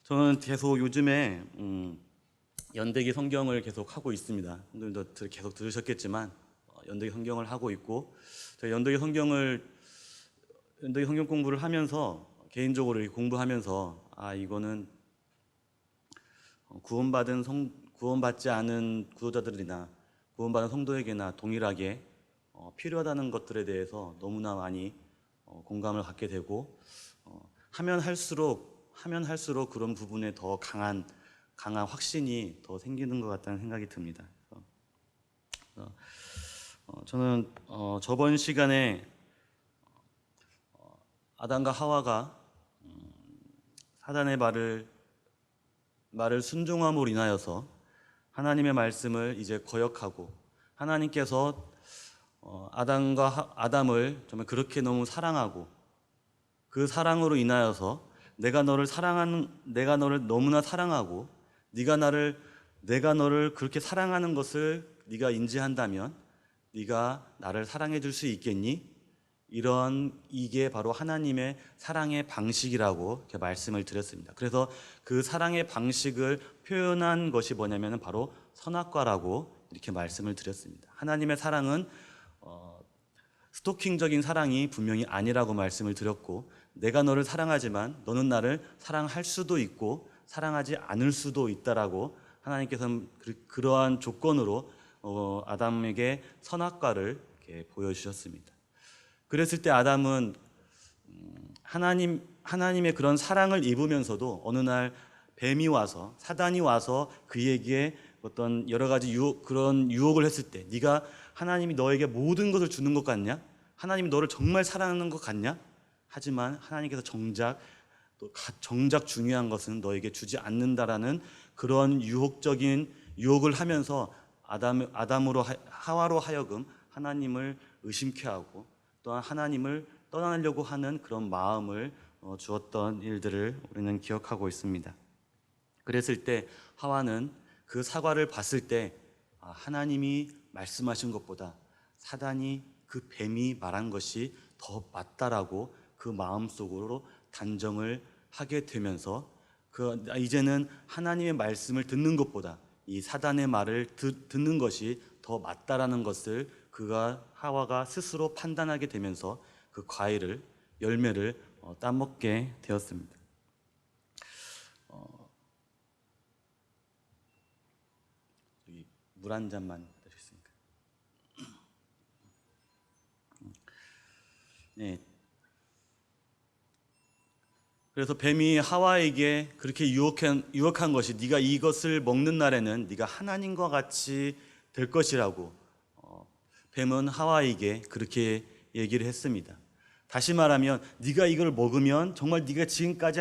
저는 계속 요즘에 연대기 성경을 계속 하고 있습니다. 여러분들도 계속 들으셨겠지만 연대기 성경을 하고 있고, 제가 연대기 성경 공부를 하면서 개인적으로 공부하면서 이거는 구원받지 않은 구도자들이나 구원받은 성도에게나 동일하게 필요하다는 것들에 대해서 너무나 많이 공감을 갖게 되고, 하면 할수록 그런 부분에 더 강한 확신이 더 생기는 것 같다는 생각이 듭니다. 저는 저번 시간에 아담과 하와가 사단의 말을 순종함으로 인하여서 하나님의 말씀을 이제 거역하고, 하나님께서 아담을 정말 그렇게 너무 사랑하고, 그 사랑으로 인하여서 내가 너를 너무나 사랑하고 내가 너를 그렇게 사랑하는 것을 네가 인지한다면 네가 나를 사랑해 줄 수 있겠니? 이게 바로 하나님의 사랑의 방식이라고 이렇게 말씀을 드렸습니다. 그래서 그 사랑의 방식을 표현한 것이 뭐냐면 바로 선악과라고 이렇게 말씀을 드렸습니다. 하나님의 사랑은 스토킹적인 사랑이 분명히 아니라고 말씀을 드렸고, 내가 너를 사랑하지만 너는 나를 사랑할 수도 있고 사랑하지 않을 수도 있다라고 하나님께서는 그러한 조건으로 아담에게 선악과를 이렇게 보여주셨습니다. 그랬을 때 아담은 하나님의 그런 사랑을 입으면서도 어느 날 사단이 와서 그에게 어떤 여러 가지 그런 유혹을 했을 때, 네가 하나님이 너에게 모든 것을 주는 것 같냐? 하나님이 너를 정말 사랑하는 것 같냐? 하지만 하나님께서 정작 중요한 것은 너에게 주지 않는다라는 그런 유혹적인 유혹을 하면서 아담으로 하와로 하여금 하나님을 의심케 하고, 또한 하나님을 떠나려고 하는 그런 마음을 주었던 일들을 우리는 기억하고 있습니다. 그랬을 때 하와는 그 사과를 봤을 때 하나님이 말씀하신 것보다 그 뱀이 말한 것이 더 맞다라고 그 마음속으로 단정을 하게 되면서 이제는 하나님의 말씀을 듣는 것보다 이 사단의 말을 듣는 것이 더 맞다라는 것을 하와가 스스로 판단하게 되면서 그 열매를 따먹게 되었습니다. 여기 물 한 잔만 드리겠습니까? 네. 그래서 뱀이 하와에게 그렇게 유혹한 것이, 네가 이것을 먹는 날에는 네가 하나님과 같이 될 것이라고 뱀은 하와에게 그렇게 얘기를 했습니다. 다시 말하면 네가 이걸 먹으면 정말 네가 지금까지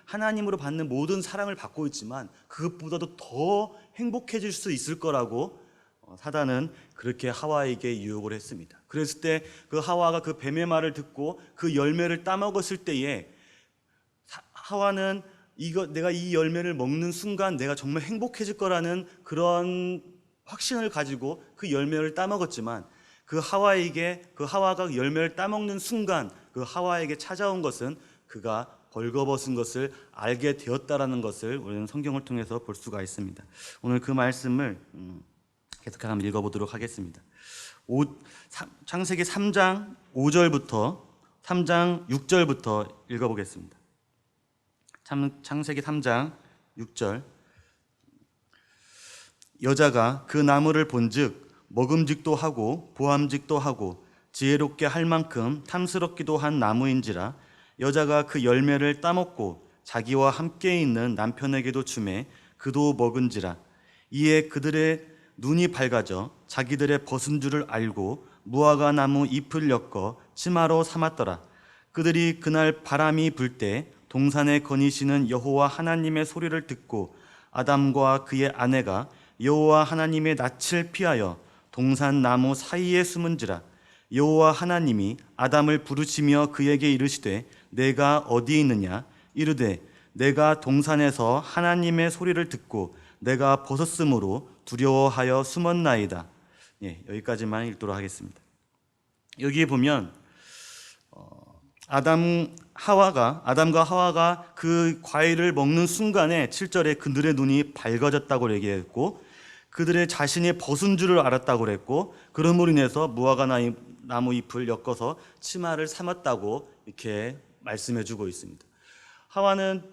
하나님으로 받는 모든 사랑을 받고 있지만 그것보다도 더 행복해질 수 있을 거라고 사단은 그렇게 하와에게 유혹을 했습니다. 그랬을 때 그 하와가 그 뱀의 말을 듣고 그 열매를 따먹었을 때에 하와는 내가 이 열매를 먹는 순간 내가 정말 행복해질 거라는 그런 확신을 가지고 그 열매를 따먹었지만, 그 하와가 열매를 따먹는 순간 그 하와에게 찾아온 것은 그가 벌거벗은 것을 알게 되었다라는 것을 우리는 성경을 통해서 볼 수가 있습니다. 오늘 그 말씀을 계속해서 한번 읽어보도록 하겠습니다. 창세기 3장 5절부터 3장 6절부터 읽어보겠습니다. 창세기 3장 6절. 여자가 그 나무를 본즉 먹음직도 하고 보암직도 하고 지혜롭게 할 만큼 탐스럽기도 한 나무인지라 여자가 그 열매를 따먹고 자기와 함께 있는 남편에게도 주매 그도 먹은지라. 이에 그들의 눈이 밝아져 자기들의 벗은 줄을 알고 무화과 나무 잎을 엮어 치마로 삼았더라. 그들이 그날 바람이 불 때 동산에 거니시는 여호와 하나님의 소리를 듣고 아담과 그의 아내가 여호와 하나님의 낯을 피하여 동산 나무 사이에 숨은지라. 여호와 하나님이 아담을 부르시며 그에게 이르시되 내가 어디 있느냐? 이르되 내가 동산에서 하나님의 소리를 듣고 내가 벗었으므로 두려워하여 숨었나이다. 여기까지만 읽도록 하겠습니다. 여기에 보면 아담과 하와가 그 과일을 먹는 순간에 7절에 그들의 눈이 밝아졌다고 얘기했고, 그들의 자신이 벗은 줄을 알았다고 그랬고, 그러므로 인해서 무화과 나무 잎을 엮어서 치마를 삼았다고 이렇게 말씀해주고 있습니다. 하와는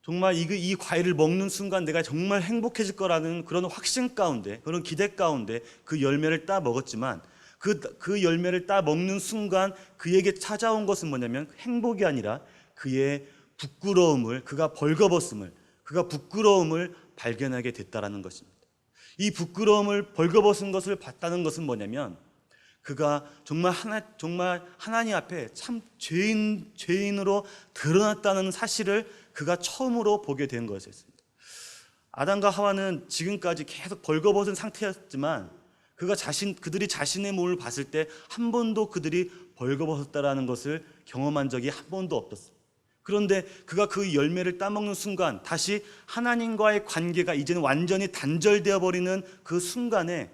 정말 이 과일을 먹는 순간 내가 정말 행복해질 거라는 그런 확신 가운데, 그런 기대 가운데 그 열매를 따 먹었지만, 그 열매를 따 먹는 순간 그에게 찾아온 것은 뭐냐면 행복이 아니라 그의 부끄러움을, 그가 부끄러움을 발견하게 됐다라는 것입니다. 이 부끄러움을 벌거벗은 것을 봤다는 것은 뭐냐면 그가 정말 하나님 앞에 참 죄인으로 드러났다는 사실을 그가 처음으로 보게 된 것이었습니다. 아담과 하와는 지금까지 계속 벌거벗은 상태였지만 그들이 자신의 몸을 봤을 때 한 번도 그들이 벌거벗었다라는 것을 경험한 적이 한 번도 없었습니다. 그런데 그가 그 열매를 따먹는 순간 다시 하나님과의 관계가 이제는 완전히 단절되어 버리는 그 순간에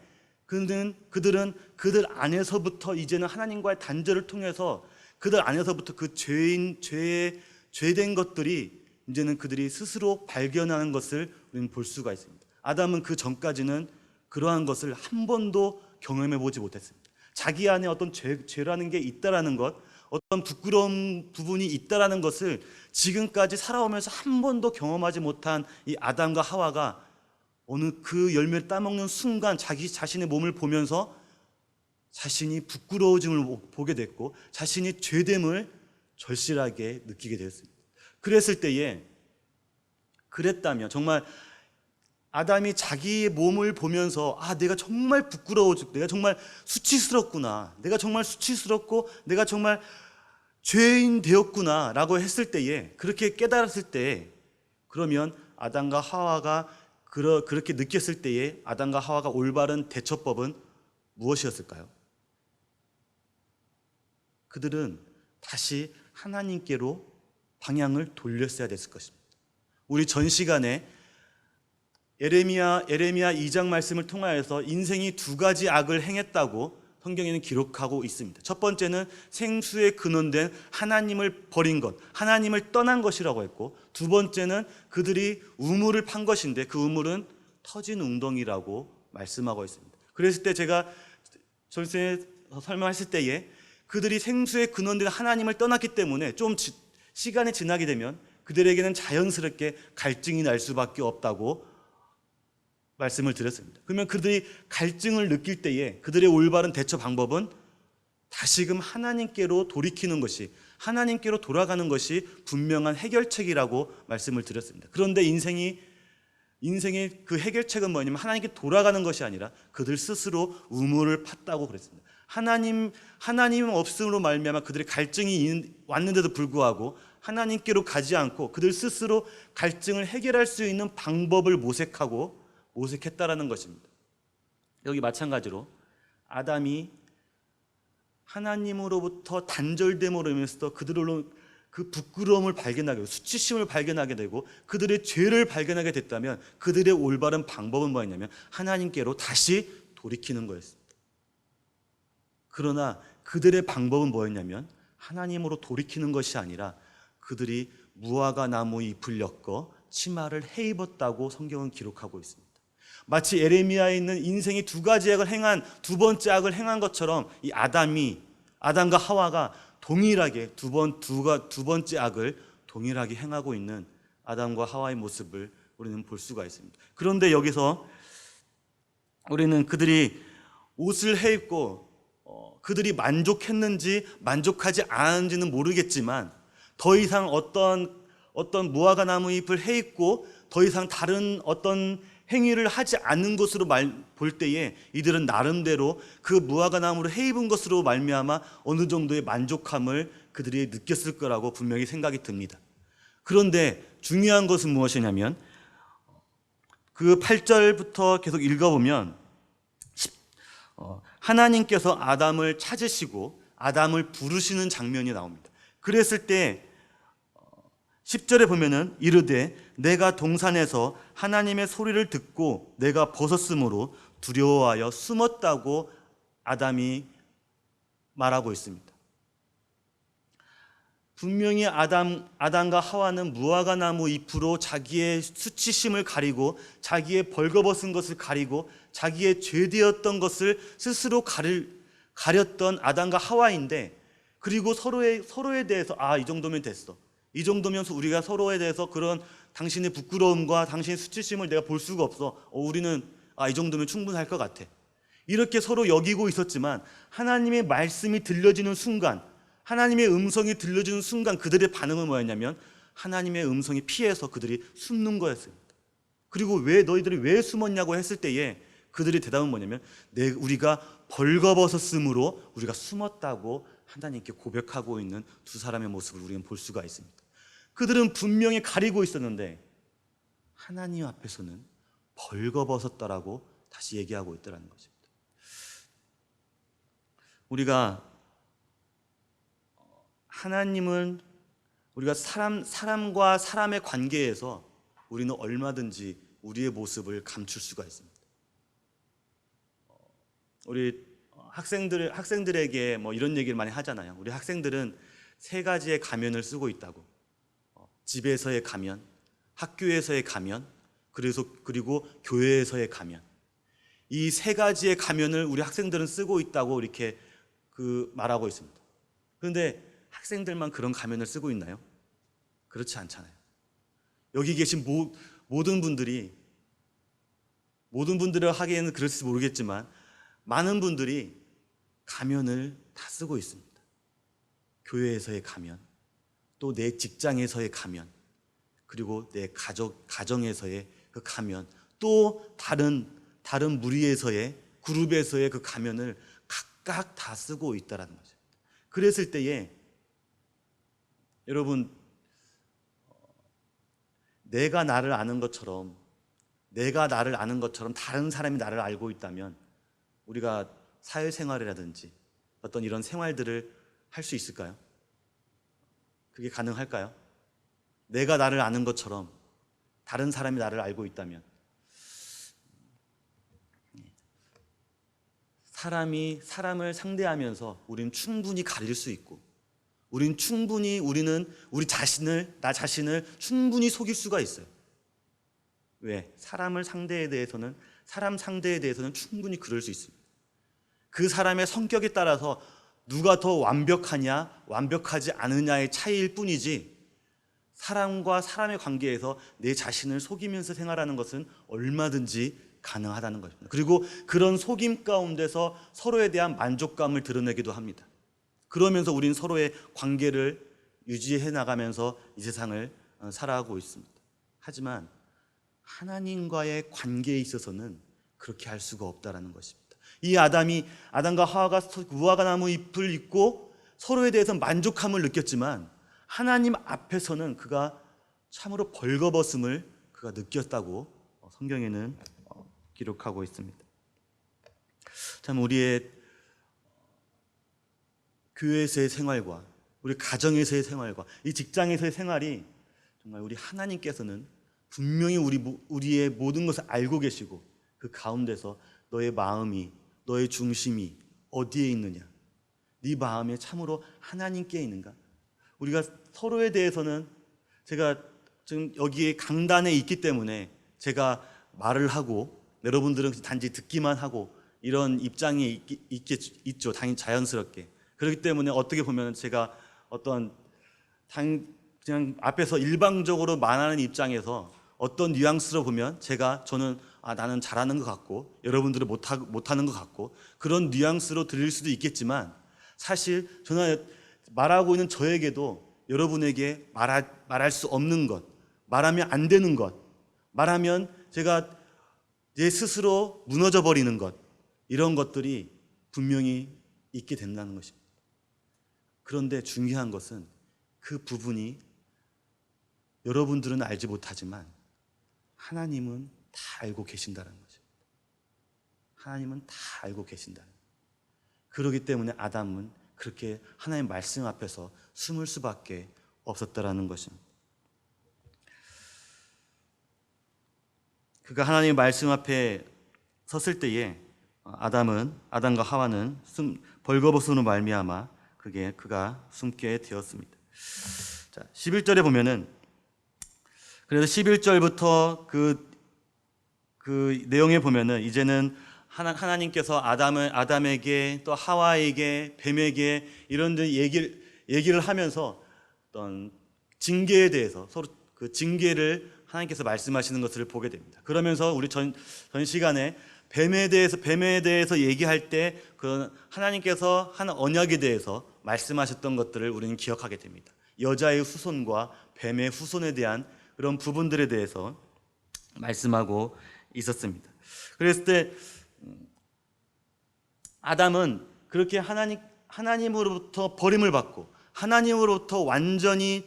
그들은 그들 안에서부터 이제는 하나님과의 단절을 통해서 그들 안에서부터 그 죄된 것들이 이제는 그들이 스스로 발견하는 것을 우리는 볼 수가 있습니다. 아담은 그 전까지는 그러한 것을 한 번도 경험해 보지 못했습니다. 자기 안에 어떤 죄라는 게 있다라는 것, 어떤 부끄러운 부분이 있다라는 것을 지금까지 살아오면서 한 번도 경험하지 못한 이 아담과 하와가 어느 그 열매를 따먹는 순간 자기 자신의 몸을 보면서 자신이 부끄러워짐을 보게 됐고 자신이 죄됨을 절실하게 느끼게 되었습니다. 그랬다면 정말 아담이 자기의 몸을 보면서 내가 정말 부끄러워지고 내가 정말 수치스럽구나, 내가 정말 수치스럽고 내가 정말 죄인 되었구나 라고 했을 때에, 그렇게 깨달았을 때에, 그러면 아담과 하와가 그렇게 느꼈을 때에 아담과 하와가 올바른 대처법은 무엇이었을까요? 그들은 다시 하나님께로 방향을 돌렸어야 됐을 것입니다. 우리 전 시간에 예레미야 2장 말씀을 통하여서 인생이 두 가지 악을 행했다고 성경에는 기록하고 있습니다. 첫 번째는 생수에 근원된 하나님을 버린 것, 하나님을 떠난 것이라고 했고, 두 번째는 그들이 우물을 판 것인데 그 우물은 터진 웅덩이라고 말씀하고 있습니다. 그랬을 때 제가 전에 설명했을 때에 그들이 생수에 근원된 하나님을 떠났기 때문에 좀 시간이 지나게 되면 그들에게는 자연스럽게 갈증이 날 수밖에 없다고 말씀을 드렸습니다. 그러면 그들이 갈증을 느낄 때에 그들의 올바른 대처 방법은 다시금 하나님께로 돌이키는 것이, 하나님께로 돌아가는 것이 분명한 해결책이라고 말씀을 드렸습니다. 그런데 인생의 그 해결책은 뭐냐면 하나님께 돌아가는 것이 아니라 그들 스스로 우물을 팠다고 그랬습니다. 하나님 없음으로 말미암아 그들의 갈증이 왔는데도 불구하고 하나님께로 가지 않고 그들 스스로 갈증을 해결할 수 있는 방법을 모색했다라는 것입니다. 여기 마찬가지로 아담이 하나님으로부터 단절됨으로 인해서 그들로 그 부끄러움을 발견하게 되고 수치심을 발견하게 되고 그들의 죄를 발견하게 됐다면 그들의 올바른 방법은 뭐였냐면 하나님께로 다시 돌이키는 거였습니다. 그러나 그들의 방법은 뭐였냐면 하나님으로 돌이키는 것이 아니라 그들이 무화과 나무 잎을 엮어 치마를 해입었다고 성경은 기록하고 있습니다. 마치 예레미야에 있는 인생이 두 가지 악을 행한 두 번째 악을 행한 것처럼 이 아담과 하와가 동일하게 두 번째 악을 동일하게 행하고 있는 아담과 하와의 모습을 우리는 볼 수가 있습니다. 그런데 여기서 우리는 그들이 옷을 해입고 그들이 만족했는지 만족하지 않았는지는 모르겠지만 더 이상 어떤 무화과 나무 잎을 해입고 더 이상 다른 어떤 행위를 하지 않는 것으로 볼 때에 이들은 나름대로 그 무화과 나무를 해입은 것으로 말미암아 어느 정도의 만족함을 그들이 느꼈을 거라고 분명히 생각이 듭니다. 그런데 중요한 것은 무엇이냐면 그 8절부터 계속 읽어보면 하나님께서 아담을 찾으시고 아담을 부르시는 장면이 나옵니다. 그랬을 때 10절에 보면은 이르되 내가 동산에서 하나님의 소리를 듣고 내가 벗었으므로 두려워하여 숨었다고 아담이 말하고 있습니다. 분명히 아담과 하와는 무화과 나무 잎으로 자기의 수치심을 가리고 자기의 벌거벗은 것을 가리고 자기의 죄되었던 것을 스스로 가렸던 아담과 하와인데, 그리고 서로에 대해서 이 정도면 됐어. 이 정도면 우리가 서로에 대해서 그런 당신의 부끄러움과 당신의 수치심을 내가 볼 수가 없어. 우리는 이 정도면 충분할 것 같아. 이렇게 서로 여기고 있었지만 하나님의 말씀이 들려지는 순간, 하나님의 음성이 들려지는 순간 그들의 반응은 뭐였냐면 하나님의 음성이 피해서 그들이 숨는 거였습니다. 그리고 너희들이 왜 숨었냐고 했을 때에 그들의 대답은 뭐냐면 우리가 벌거벗었으므로 우리가 숨었다고 하나님께 고백하고 있는 두 사람의 모습을 우리는 볼 수가 있습니다. 그들은 분명히 가리고 있었는데 하나님 앞에서는 벌거벗었다라고 다시 얘기하고 있다는 것입니다. 우리가 사람과 사람의 관계에서 우리는 얼마든지 우리의 모습을 감출 수가 있습니다. 우리 학생들에게 이런 얘기를 많이 하잖아요. 우리 학생들은 3가지의 가면을 쓰고 있다고. 집에서의 가면, 학교에서의 가면, 그리고 교회에서의 가면. 이 3가지의 가면을 우리 학생들은 쓰고 있다고 이렇게 말하고 있습니다. 그런데 학생들만 그런 가면을 쓰고 있나요? 그렇지 않잖아요. 여기 계신 모든 분들을 하기에는 그럴지 모르겠지만 많은 분들이 가면을 다 쓰고 있습니다. 교회에서의 가면, 또 내 직장에서의 가면, 그리고 내 가정에서의 그 가면, 또 다른 무리에서의 그룹에서의 그 가면을 각각 다 쓰고 있다라는 거죠. 그랬을 때에 여러분, 내가 나를 아는 것처럼 다른 사람이 나를 알고 있다면 우리가 사회생활이라든지 어떤 이런 생활들을 할 수 있을까요? 그게 가능할까요? 내가 나를 아는 것처럼 다른 사람이 나를 알고 있다면 사람이 사람을 상대하면서 우리는 충분히 가릴 수 있고 우리는 나 자신을 충분히 속일 수가 있어요. 왜? 사람 상대에 대해서는 충분히 그럴 수 있습니다. 그 사람의 성격에 따라서 누가 더 완벽하냐, 완벽하지 않느냐의 차이일 뿐이지 사람과 사람의 관계에서 내 자신을 속이면서 생활하는 것은 얼마든지 가능하다는 것입니다. 그리고 그런 속임 가운데서 서로에 대한 만족감을 드러내기도 합니다. 그러면서 우리는 서로의 관계를 유지해 나가면서 이 세상을 살아가고 있습니다. 하지만 하나님과의 관계에 있어서는 그렇게 할 수가 없다는 것입니다. 이 아담과 하와가 무화과 나무 잎을 입고 서로에 대해서 만족함을 느꼈지만 하나님 앞에서는 그가 참으로 벌거벗음을 그가 느꼈다고 성경에는 기록하고 있습니다. 참 우리의 교회에서의 생활과 우리 가정에서의 생활과 이 직장에서의 생활이 정말 우리 하나님께서는 분명히 우리의 모든 것을 알고 계시고 그 가운데서 너의 마음이, 너의 중심이 어디에 있느냐, 네 마음에 참으로 하나님께 있는가. 우리가 서로에 대해서는 제가 지금 여기에 강단에 있기 때문에 제가 말을 하고 여러분들은 단지 듣기만 하고 이런 입장이 있죠. 당연히 자연스럽게. 그렇기 때문에 어떻게 보면 제가 그냥 앞에서 일방적으로 말하는 입장에서 어떤 뉘앙스로 보면 저는 나는 잘하는 것 같고 여러분들은 못하는 것 같고 그런 뉘앙스로 들릴 수도 있겠지만 사실 저는 말하고 있는 저에게도 여러분에게 말할 수 없는 것, 말하면 안 되는 것, 말하면 제가 내 스스로 무너져 버리는 것, 이런 것들이 분명히 있게 된다는 것입니다. 그런데 중요한 것은 그 부분이 여러분들은 알지 못하지만 하나님은 다 알고 계신다는 거죠. 하나님은 다 알고 계신다는 거예요. 그렇기 때문에 아담은 그렇게 하나님의 말씀 앞에서 숨을 수밖에 없었다라는 것입니다. 그가 하나님의 말씀 앞에 섰을 때에 아담과 하와는 벌거벗음으로 말미암아 그가 숨게 되었습니다. 자, 11절에 보면은 그래서 11절부터 그 내용에 보면은 이제는 하나님께서 아담에게 또 하와에게 뱀에게 이런 얘기를 하면서 어떤 징계에 대해서 서로 그 징계를 하나님께서 말씀하시는 것을 보게 됩니다. 그러면서 우리 전 시간에 뱀에 대해서 얘기할 때 그 하나님께서 한 언약에 대해서 말씀하셨던 것들을 우리는 기억하게 됩니다. 여자의 후손과 뱀의 후손에 대한 그런 부분들에 대해서 말씀하고 있었습니다. 그랬을 때 아담은 그렇게 하나님으로부터 버림을 받고 하나님으로부터 완전히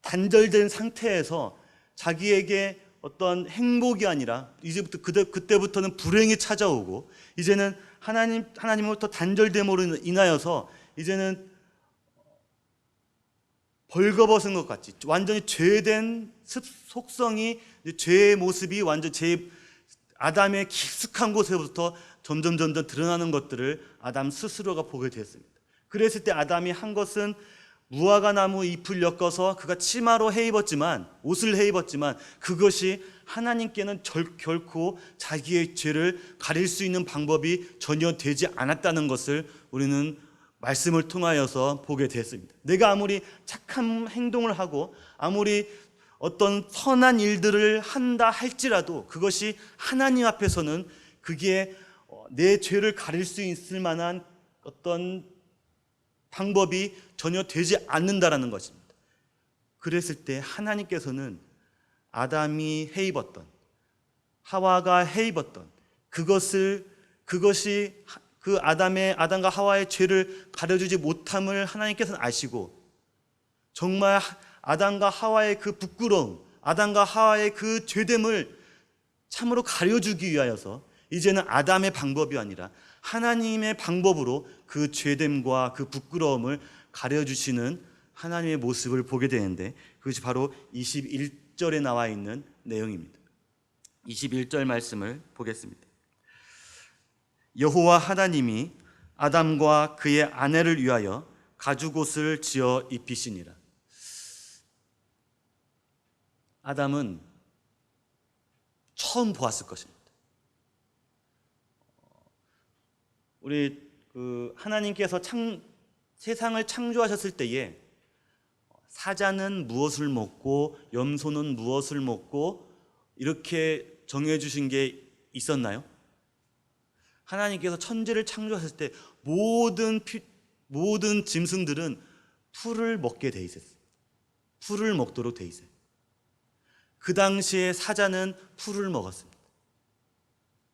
단절된 상태에서 자기에게 어떤 행복이 아니라 이제부터 그때부터는 불행이 찾아오고 이제는 하나님으로부터 단절됨으로 인하여서 이제는 벌거벗은 것 같이 완전히 죄된 속성이 죄의 모습이 완전 아담의 깊숙한 곳에부터 점점 드러나는 것들을 아담 스스로가 보게 되었습니다. 그랬을 때 아담이 한 것은 무화과 나무 잎을 엮어서 그가 치마로 옷을 해 입었지만 그것이 하나님께는 결코 자기의 죄를 가릴 수 있는 방법이 전혀 되지 않았다는 것을 우리는 말씀을 통하여서 보게 됐습니다. 내가 아무리 착한 행동을 하고 아무리 어떤 선한 일들을 한다 할지라도 그것이 하나님 앞에서는 그게 내 죄를 가릴 수 있을 만한 어떤 방법이 전혀 되지 않는다라는 것입니다. 그랬을 때 하나님께서는 아담이 해 입었던 하와가 해 입었던 그것이 그 아담과 하와의 죄를 가려주지 못함을 하나님께서는 아시고 정말 아담과 하와의 그 부끄러움, 아담과 하와의 그 죄됨을 참으로 가려주기 위하여서 이제는 아담의 방법이 아니라 하나님의 방법으로 그 죄됨과 그 부끄러움을 가려주시는 하나님의 모습을 보게 되는데 그것이 바로 21절에 나와 있는 내용입니다. 21절 말씀을 보겠습니다. 여호와 하나님이 아담과 그의 아내를 위하여 가죽옷을 지어 입히시니라. 아담은 처음 보았을 것입니다. 우리 하나님께서 세상을 창조하셨을 때에 사자는 무엇을 먹고 염소는 무엇을 먹고 이렇게 정해주신 게 있었나요? 하나님께서 천지를 창조하셨을 때 모든 짐승들은 풀을 먹게 돼 있었어요. 풀을 먹도록 돼 있어요. 그 당시에 사자는 풀을 먹었습니다.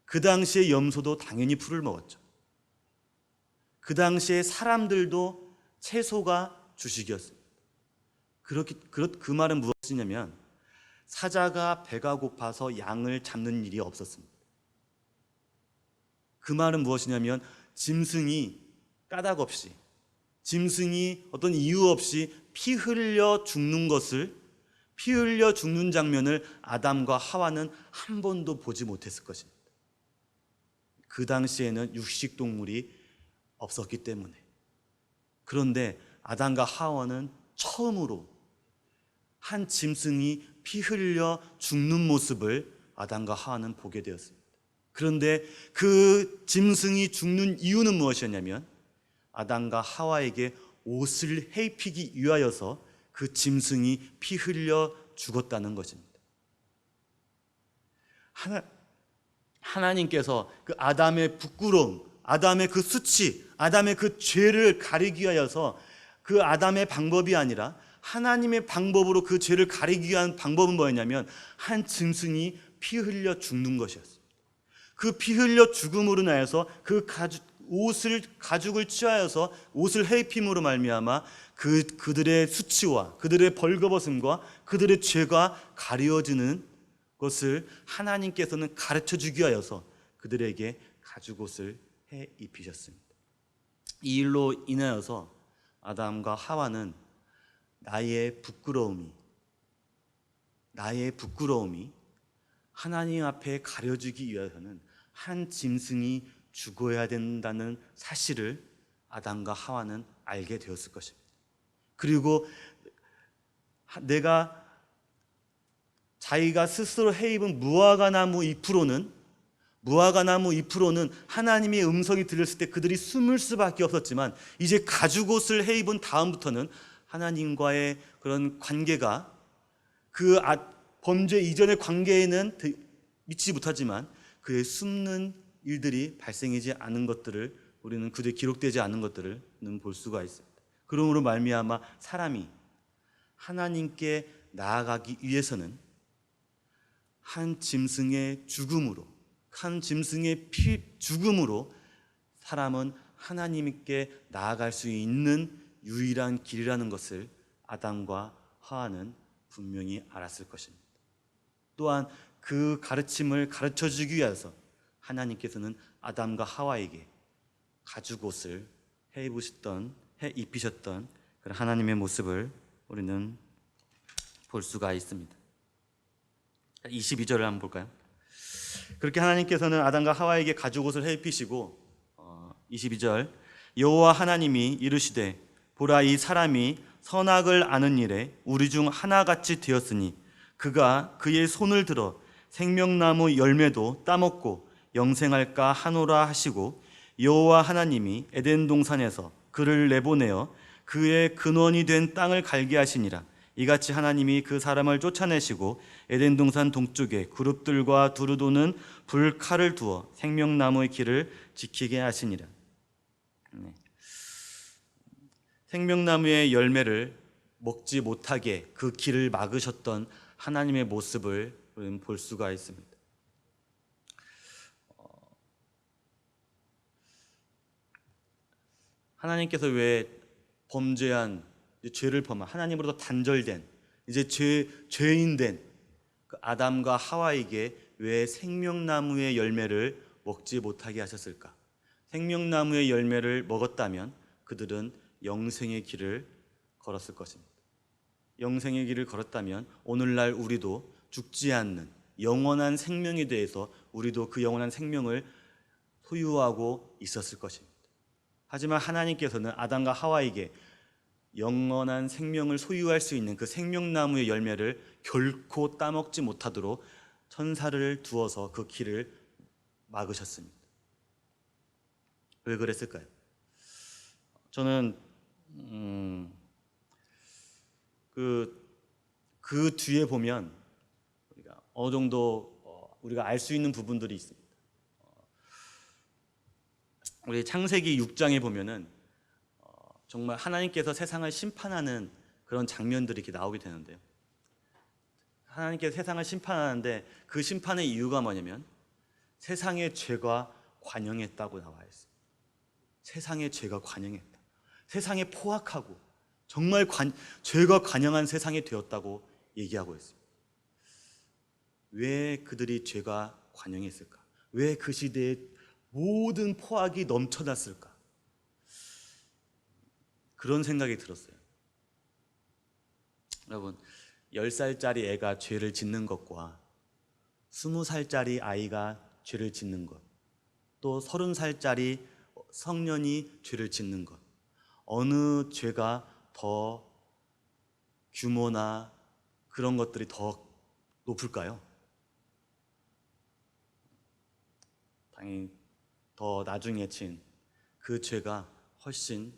그 당시에 염소도 당연히 풀을 먹었죠. 그 당시에 사람들도 채소가 주식이었습니다. 그 말은 무엇이냐면 사자가 배가 고파서 양을 잡는 일이 없었습니다. 그 말은 무엇이냐면 짐승이 까닭 없이 짐승이 어떤 이유 없이 피 흘려 죽는 장면을 아담과 하와는 한 번도 보지 못했을 것입니다. 그 당시에는 육식 동물이 없었기 때문에. 그런데 아담과 하와는 처음으로 한 짐승이 피 흘려 죽는 모습을 아담과 하와는 보게 되었습니다. 그런데 그 짐승이 죽는 이유는 무엇이었냐면 아담과 하와에게 옷을 해입히기 위하여서 그 짐승이 피 흘려 죽었다는 것입니다. 하나님께서 그 아담의 부끄러움, 아담의 그 수치, 아담의 그 죄를 가리기 위하여서 그 아담의 방법이 아니라 하나님의 방법으로 그 죄를 가리기 위한 방법은 뭐였냐면 한 짐승이 피 흘려 죽는 것이었습니다. 그 피 흘려 죽음으로 인하여서 그 가죽을 취하여서 옷을 해입힘으로 말미암아 그들의 수치와 그들의 벌거벗음과 그들의 죄가 가려지는 것을 하나님께서는 가르쳐 주기 위하여서 그들에게 가죽옷을 해 입히셨습니다. 이 일로 인하여서 아담과 하와는 나의 부끄러움이 하나님 앞에 가려지기 위해서는 한 짐승이 죽어야 된다는 사실을 아담과 하와는 알게 되었을 것입니다. 그리고 내가 자기가 스스로 해입은 무화과나무 잎으로는 하나님의 음성이 들렸을 때 그들이 숨을 수밖에 없었지만, 이제 가죽옷을 해입은 다음부터는 하나님과의 그런 관계가 그 범죄 이전의 관계에는 미치지 못하지만 그의 숨는 일들이 발생하지 않은 것들을, 우리는 그들이 기록되지 않은 것들을 볼 수가 있습니다. 그러므로 말미암아 사람이 하나님께 나아가기 위해서는 한 짐승의 죽음으로 사람은 하나님께 나아갈 수 있는 유일한 길이라는 것을 아담과 하와는 분명히 알았을 것입니다. 또한 그 가르침을 가르쳐주기 위해서 하나님께서는 아담과 하와에게 가죽옷을 해 입히셨던 그런 하나님의 모습을 우리는 볼 수가 있습니다. 22절을 한번 볼까요? 그렇게 하나님께서는 아담과 하와에게 가죽옷을 해 입히시고, 22절, 여호와 하나님이 이르시되 보라, 이 사람이 선악을 아는 일에 우리 중 하나같이 되었으니 그가 그의 손을 들어 생명나무 열매도 따먹고 영생할까 하노라 하시고, 여호와 하나님이 에덴 동산에서 그를 내보내어 그의 근원이 된 땅을 갈게 하시니라. 이같이 하나님이 그 사람을 쫓아내시고 에덴 동산 동쪽에 그룹들과 두루 도는 불칼을 두어 생명나무의 길을 지키게 하시니라. 생명나무의 열매를 먹지 못하게 그 길을 막으셨던 하나님의 모습을 우리는 볼 수가 있습니다. 하나님께서 왜 죄를 범한, 하나님으로부터 단절된, 이제 죄인된 그 아담과 하와에게 왜 생명나무의 열매를 먹지 못하게 하셨을까? 생명나무의 열매를 먹었다면 그들은 영생의 길을 걸었을 것입니다. 영생의 길을 걸었다면 오늘날 우리도 죽지 않는 영원한 생명에 대해서 우리도 그 영원한 생명을 소유하고 있었을 것입니다. 하지만 하나님께서는 아담과 하와에게 영원한 생명을 소유할 수 있는 그 생명나무의 열매를 결코 따먹지 못하도록 천사를 두어서 그 길을 막으셨습니다. 왜 그랬을까요? 저는 그 뒤에 보면 우리가 어느 정도 우리가 알 수 있는 부분들이 있습니다. 우리 창세기 6장에 보면은 정말 하나님께서 세상을 심판하는 그런 장면들이 이렇게 나오게 되는데요. 하나님께서 세상을 심판하는데 그 심판의 이유가 뭐냐면 세상의 죄가 관영했다고 나와 있어요. 세상의 죄가 관영했다. 세상에 포악하고 정말 죄가 관영한 세상이 되었다고 얘기하고 있습니다. 왜 그들이 죄가 관영했을까? 왜 그 시대에 모든 포악이 넘쳐났을까? 그런 생각이 들었어요. 여러분, 10살짜리 애가 죄를 짓는 것과 20살짜리 아이가 죄를 짓는 것, 또 30살짜리 성년이 죄를 짓는 것, 어느 죄가 더 규모나 그런 것들이 더 높을까요? 당연히 더 나중에 친 그 죄가 훨씬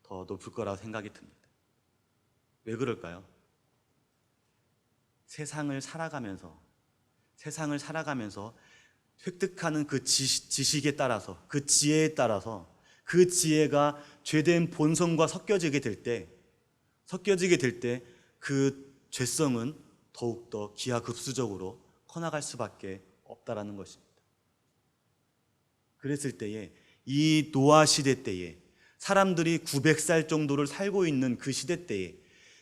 더 높을 거라고 생각이 듭니다. 왜 그럴까요? 세상을 살아가면서 획득하는 그 지식에 따라서, 그 지혜에 따라서 그 지혜가 죄된 본성과 섞여지게 될 때 그 죄성은 더욱더 기하급수적으로 커나갈 수밖에 없다라는 것입니다. 그랬을 때에, 이 노아 시대 때에 사람들이 900살 정도를 살고 있는 그 시대 때에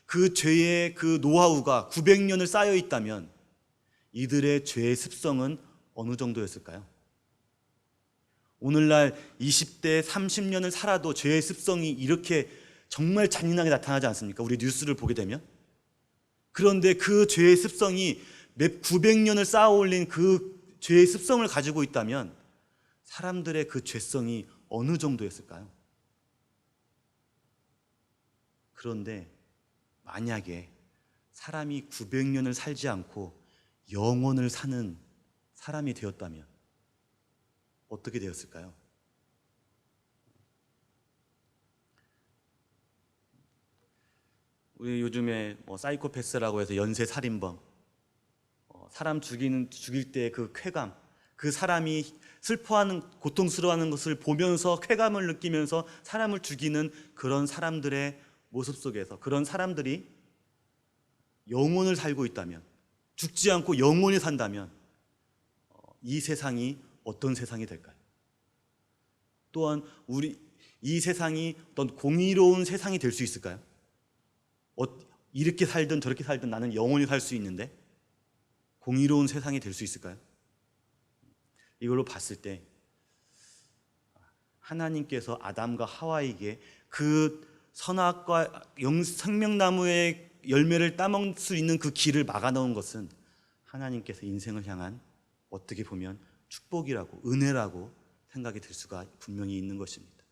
그 죄의 그 노하우가 900년을 쌓여 있다면 이들의 죄의 습성은 어느 정도였을까요? 오늘날 20대 30년을 살아도 죄의 습성이 이렇게 정말 잔인하게 나타나지 않습니까? 우리 뉴스를 보게 되면. 그런데 그 죄의 습성이 900년을 쌓아 올린 그 죄의 습성을 가지고 있다면 사람들의 그 죄성이 어느 정도였을까요? 그런데 만약에 사람이 900년을 살지 않고 영원을 사는 사람이 되었다면 어떻게 되었을까요? 우리 요즘에 사이코패스라고 해서 연쇄 살인범, 사람 죽일 때 그 쾌감, 그 사람이 슬퍼하는, 고통스러워하는 것을 보면서 쾌감을 느끼면서 사람을 죽이는 그런 사람들의 모습 속에서, 그런 사람들이 영혼을 살고 있다면, 죽지 않고 영원히 산다면 이 세상이 어떤 세상이 될까요? 또한 이 세상이 어떤 공의로운 세상이 될 수 있을까요? 이렇게 살든 저렇게 살든 나는 영원히 살 수 있는데 공의로운 세상이 될 수 있을까요? 이걸로 봤을 때 하나님께서 아담과 하와에게 그 선악과 생명나무의 열매를 따먹을 수 있는 그 길을 막아놓은 것은 하나님께서 인생을 향한 어떻게 보면 축복이라고, 은혜라고 생각이 들 수가 분명히 있는 것입니다.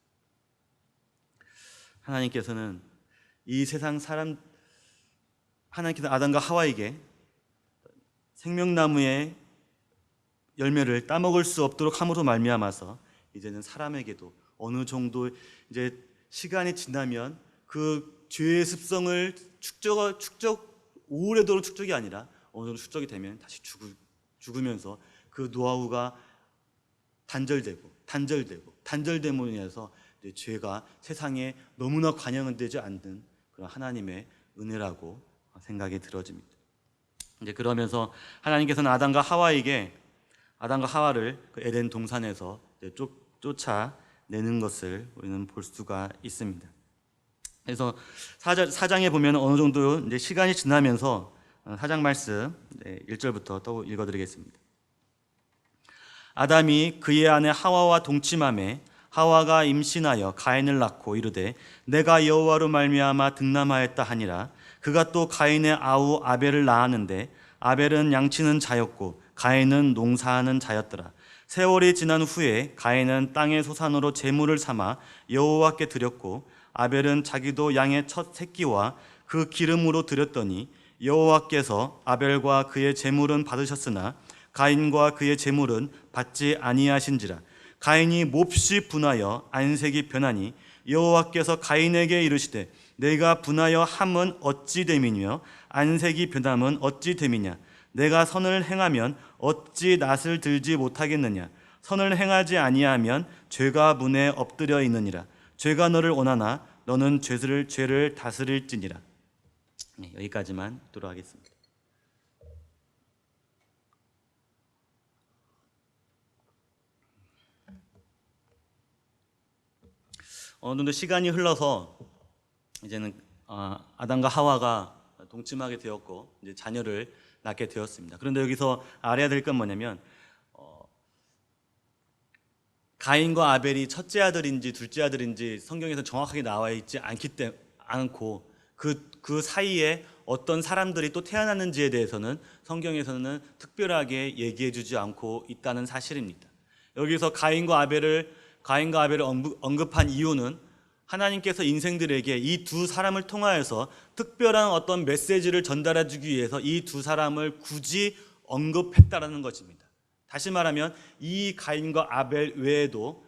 하나님께서는 이 세상 하나님께서 아담과 하와에게 생명나무의 열매를 따먹을 수 없도록 함으로 말미암아서 이제는 사람에게도 어느 정도 이제 시간이 지나면 그 죄의 습성을 오래도록 축적이 아니라 어느 정도 축적이 되면 다시 죽으면서 그 노하우가 단절됨으로 인해서 죄가 세상에 너무나 관영되지 않는 그런 하나님의 은혜라고 생각이 들어집니다. 이제 그러면서 하나님께서는 아담과 하와를 그 에덴 동산에서 쫓아내는 것을 우리는 볼 수가 있습니다. 그래서 4장에 보면 어느 정도 이제 시간이 지나면서 4장 말씀 1절부터 또 읽어드리겠습니다. 아담이 그의 아내 하와와 동침하매 하와가 임신하여 가인을 낳고 이르되 내가 여호와로 말미암아 득남하였다 하니라. 그가 또 가인의 아우 아벨을 낳았는데 아벨은 양치는 자였고 가인은 농사하는 자였더라. 세월이 지난 후에 가인은 땅의 소산으로 제물을 삼아 여호와께 드렸고 아벨은 자기도 양의 첫 새끼와 그 기름으로 드렸더니 여호와께서 아벨과 그의 제물은 받으셨으나 가인과 그의 제물은 받지 아니하신지라. 가인이 몹시 분하여 안색이 변하니 여호와께서 가인에게 이르시되 내가 분하여 함은 어찌 됨이며 안색이 변함은 어찌 됨이냐. 내가 선을 행하면 어찌 낯을 들지 못하겠느냐. 선을 행하지 아니하면 죄가 문에 엎드려 있느니라. 죄가 너를 원하나 너는 죄를 다스릴지니라. 여기까지만 듣도록 하겠습니다. 어느 정도 시간이 흘러서 이제는 아담과 하와가 동침하게 되었고 이제 자녀를 낳게 되었습니다. 그런데 여기서 알아야 될 건 뭐냐면 가인과 아벨이 첫째 아들인지 둘째 아들인지 성경에서 정확하게 나와 있지 않고 그 사이에 어떤 사람들이 또 태어났는지에 대해서는 성경에서는 특별하게 얘기해주지 않고 있다는 사실입니다. 여기서 가인과 아벨을 언급한 이유는 하나님께서 인생들에게 이 두 사람을 통하여서 특별한 어떤 메시지를 전달해주기 위해서 이 두 사람을 굳이 언급했다라는 것입니다. 다시 말하면 이 가인과 아벨 외에도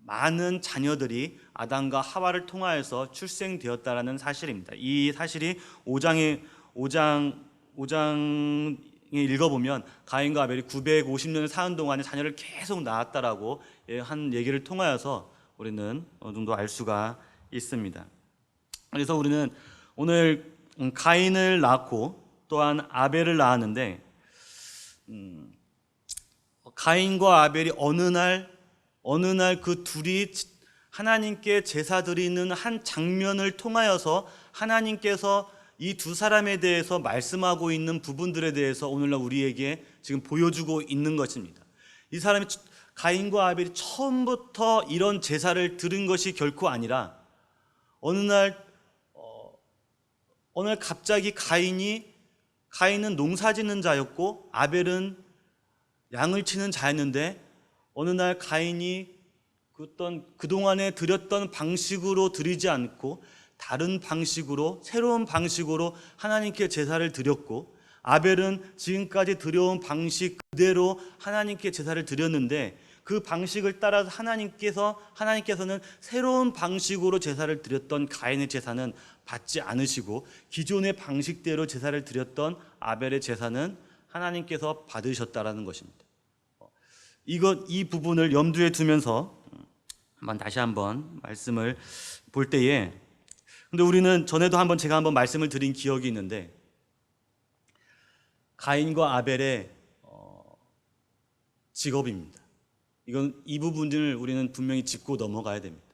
많은 자녀들이 아담과 하와를 통하여서 출생되었다라는 사실입니다. 이 사실이 5장에 읽어보면 가인과 아벨이 950년을 사는 동안에 자녀를 계속 낳았다라고 한 얘기를 통하여서 우리는 어느 정도 알 수가 있습니다. 그래서 우리는 오늘 가인을 낳고 또한 아벨을 낳았는데 가인과 아벨이 어느 날 그 둘이 하나님께 제사 드리는 한 장면을 통하여서 하나님께서 이 두 사람에 대해서 말씀하고 있는 부분들에 대해서 오늘날 우리에게 지금 보여주고 있는 것입니다. 이 사람이 가인과 아벨이 처음부터 이런 제사를 드린 것이 결코 아니라 어느 날 갑자기 가인은 농사짓는 자였고 아벨은 양을 치는 자였는데 어느 날 가인이 그동안에 드렸던 방식으로 드리지 않고 다른 방식으로, 새로운 방식으로 하나님께 제사를 드렸고, 아벨은 지금까지 드려온 방식 그대로 하나님께 제사를 드렸는데, 그 방식을 따라서 하나님께서는 새로운 방식으로 제사를 드렸던 가인의 제사는 받지 않으시고, 기존의 방식대로 제사를 드렸던 아벨의 제사는 하나님께서 받으셨다라는 것입니다. 이 부분을 염두에 두면서 다시 한번 말씀을 볼 때에, 근데 우리는 전에도 제가 한번 말씀을 드린 기억이 있는데, 가인과 아벨의 직업입니다. 이 부분을 우리는 분명히 짚고 넘어가야 됩니다.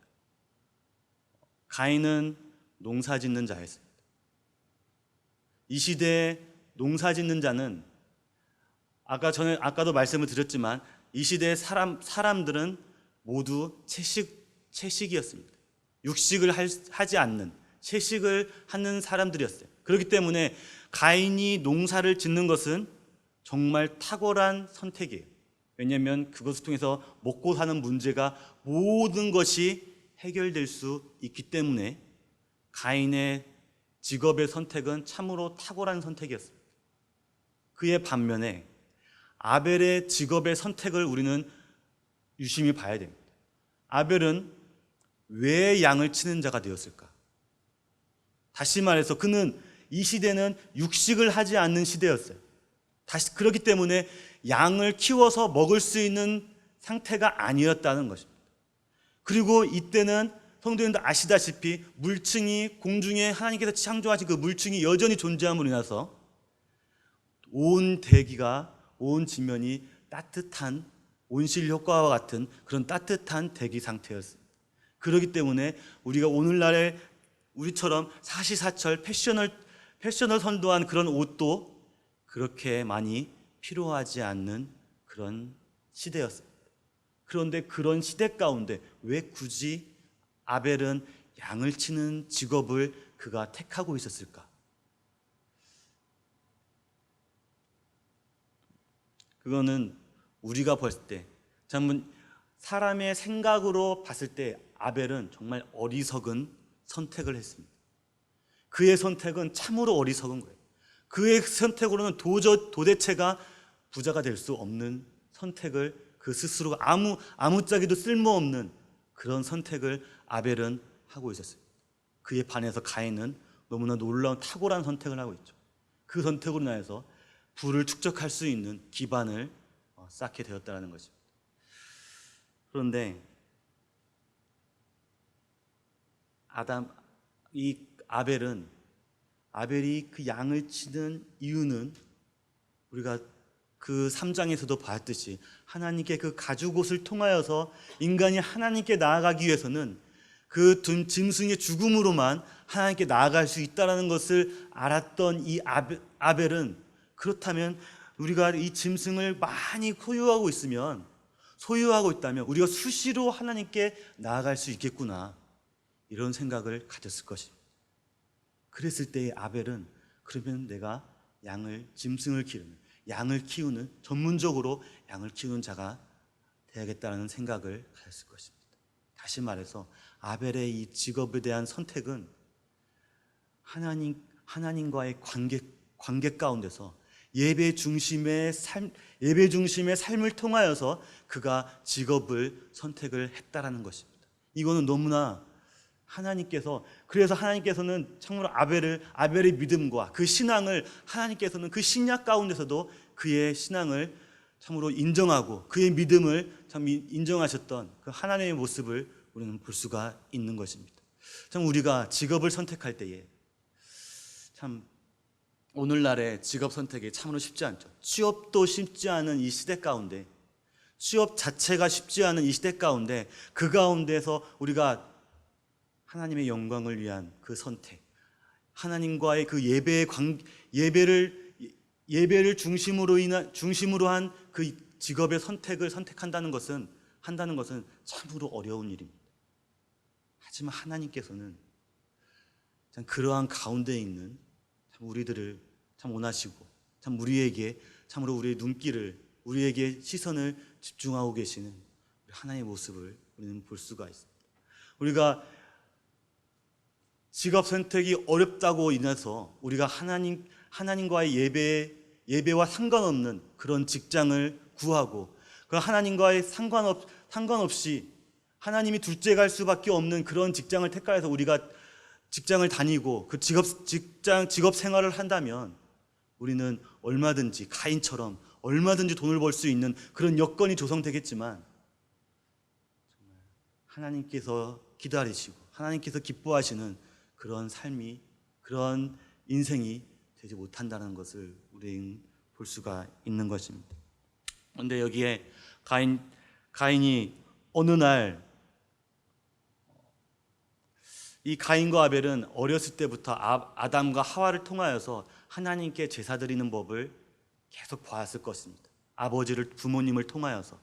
가인은 농사짓는 자였습니다. 이 시대에 농사짓는 자는 아까도 말씀을 드렸지만, 이 시대의 사람들은 모두 채식이었습니다. 육식을 하지 않는, 채식을 하는 사람들이었어요. 그렇기 때문에 가인이 농사를 짓는 것은 정말 탁월한 선택이에요. 왜냐하면 그것을 통해서 먹고 사는 문제가 모든 것이 해결될 수 있기 때문에 가인의 직업의 선택은 참으로 탁월한 선택이었습니다. 그의 반면에 아벨의 직업의 선택을 우리는 유심히 봐야 됩니다. 아벨은 왜 양을 치는 자가 되었을까? 다시 말해서 그는 이 시대는 육식을 하지 않는 시대였어요. 그렇기 때문에 양을 키워서 먹을 수 있는 상태가 아니었다는 것입니다. 그리고 이때는 성도님들 아시다시피 공중에 하나님께서 창조하신 그 물층이 여전히 존재함으로 인해서 온 대기가, 온 지면이 따뜻한 온실 효과와 같은 그런 따뜻한 대기 상태였습니다. 그렇기 때문에 우리가 오늘날에 우리처럼 사시사철 패션을 선도한 그런 옷도 그렇게 많이 필요하지 않는 그런 시대였습니다. 그런데 그런 시대 가운데 왜 굳이 아벨은 양을 치는 직업을 그가 택하고 있었을까? 그거는 우리가 봤을 때, 사람의 생각으로 봤을 때 아벨은 정말 어리석은 선택을 했습니다. 그의 선택은 참으로 어리석은 거예요. 그의 선택으로는 도대체가 부자가 될 수 없는 선택을 그 스스로 아무짝에도 쓸모없는 그런 선택을 아벨은 하고 있었어요. 그에 반해서 가인은 너무나 놀라운 탁월한 선택을 하고 있죠. 그 선택으로 인해서 부를 축적할 수 있는 기반을 쌓게 되었다는 것입니다. 그런데 아벨이 그 양을 치는 이유는 우리가 그 3장에서도 봤듯이 하나님께 그 가죽옷을 통하여서 인간이 하나님께 나아가기 위해서는 그 짐승의 죽음으로만 하나님께 나아갈 수 있다는 것을 알았던 이 아벨은, 그렇다면 우리가 이 짐승을 많이 소유하고 있다면 우리가 수시로 하나님께 나아갈 수 있겠구나, 이런 생각을 가졌을 것입니다. 그랬을 때의 아벨은, 그러면 내가 짐승을 기르는, 양을 키우는, 전문적으로 양을 키우는 자가 되야겠다는 생각을 가졌을 것입니다. 다시 말해서 아벨의 이 직업에 대한 선택은 하나님과의 관계 가운데서 예배 중심의 삶을 통하여서 그가 직업을 선택을 했다라는 것입니다. 이거는 너무나 그래서 하나님께서는 참으로 아벨의 믿음과 그 신앙을, 하나님께서는 그 신약 가운데서도 그의 신앙을 참으로 인정하고 그의 믿음을 참 인정하셨던 그 하나님의 모습을 우리는 볼 수가 있는 것입니다. 참 우리가 직업을 선택할 때에 참 오늘날의 직업 선택이 참으로 쉽지 않죠. 취업도 쉽지 않은 이 시대 가운데, 취업 자체가 쉽지 않은 이 시대 가운데, 그 가운데서 우리가 하나님의 영광을 위한 그 선택, 하나님과의 그 예배를 중심으로 한 그 직업의 선택을 선택한다는 것은 참으로 어려운 일입니다. 하지만 하나님께서는 참 그러한 가운데 있는 참 우리들을 참 원하시고, 참 우리에게 참으로 우리에게 시선을 집중하고 계시는 하나님의 모습을 우리는 볼 수가 있습니다. 우리가 직업 선택이 어렵다고 인해서 우리가 하나님과의 예배와 상관없는 그런 직장을 구하고, 그 하나님과의 상관없이 하나님이 둘째갈 수밖에 없는 그런 직장을 택하여서 우리가 직장을 다니고 그 직업 생활을 한다면, 우리는 얼마든지 가인처럼 얼마든지 돈을 벌 수 있는 그런 여건이 조성되겠지만, 하나님께서 기다리시고 하나님께서 기뻐하시는 그런 삶이, 그런 인생이 되지 못한다는 것을 우리는 볼 수가 있는 것입니다. 그런데 여기에 가인이 어느 날, 이 가인과 아벨은 어렸을 때부터 아담과 하와를 통하여서 하나님께 제사 드리는 법을 계속 봐왔을 것입니다. 부모님을 통하여서.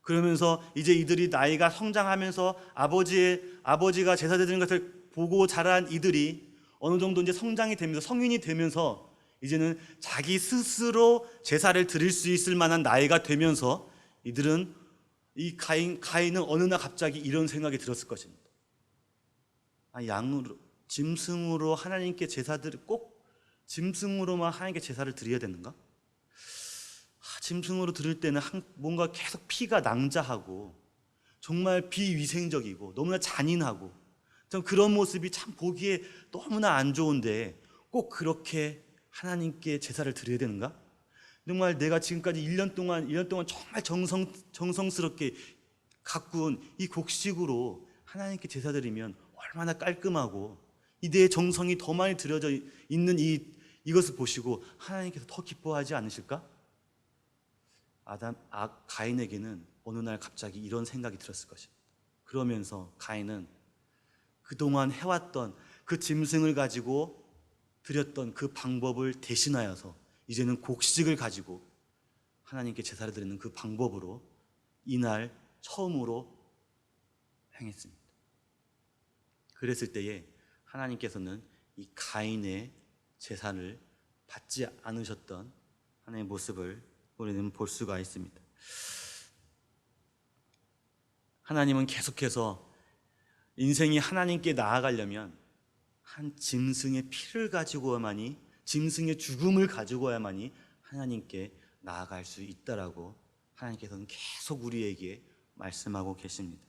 그러면서 이제 이들이 나이가 성장하면서 아버지가 제사 드리는 것을 보고 자란 이들이 어느 정도 이제 성장이 되면서, 성인이 되면서 이제는 자기 스스로 제사를 드릴 수 있을 만한 나이가 되면서, 이들은 가인은 어느 날 갑자기 이런 생각이 들었을 것입니다. 짐승으로 하나님께 꼭 짐승으로만 하나님께 제사를 드려야 되는가? 짐승으로 드릴 때는 뭔가 계속 피가 낭자하고 정말 비위생적이고 너무나 잔인하고, 참 그런 모습이 참 보기에 너무나 안 좋은데 꼭 그렇게 하나님께 제사를 드려야 되는가? 정말 내가 지금까지 1년 동안 정말 정성스럽게 가꾼 이 곡식으로 하나님께 제사 드리면 얼마나 깔끔하고, 내 정성이 더 많이 들여져 있는 이것을 보시고 하나님께서 더 기뻐하지 않으실까? 가인에게는 어느 날 갑자기 이런 생각이 들었을 것입니다. 그러면서 가인은 그동안 해왔던 그 짐승을 가지고 드렸던 그 방법을 대신하여서 이제는 곡식을 가지고 하나님께 제사를 드리는 그 방법으로 이날 처음으로 행했습니다. 그랬을 때에 하나님께서는 이 가인의 제사를 받지 않으셨던 하나님의 모습을 우리는 볼 수가 있습니다. 하나님은 계속해서 인생이 하나님께 나아가려면 한 짐승의 피를 가지고야만이, 짐승의 죽음을 가지고야만이 하나님께 나아갈 수 있다라고 하나님께서는 계속 우리에게 말씀하고 계십니다.